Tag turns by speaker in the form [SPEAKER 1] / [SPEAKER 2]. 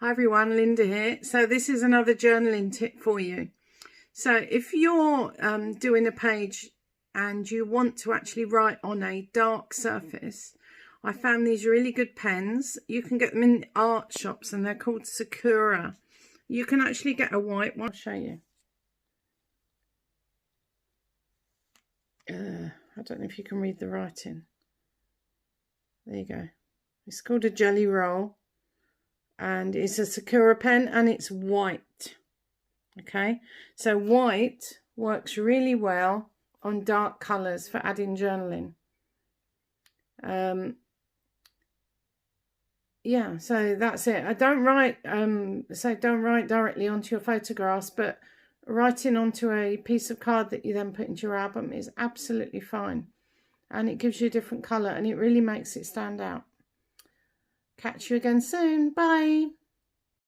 [SPEAKER 1] Hi everyone, Linda here. So this is another journaling tip for you. So if you're doing a page and you want to actually write on a dark surface, I found these really good pens. You can get them in art shops and they're called Sakura. You can actually get a white one. I'll show you. I don't know if you can read the writing. There you go. It's called a Jelly Roll. And it's a Sakura pen and it's white. Okay, so white works really well on dark colours for adding journaling. Yeah, so that's it. I don't write don't write directly onto your photographs, but writing onto a piece of card that you then put into your album is absolutely fine, and it gives you a different colour and it really makes it stand out. Catch you again soon. Bye.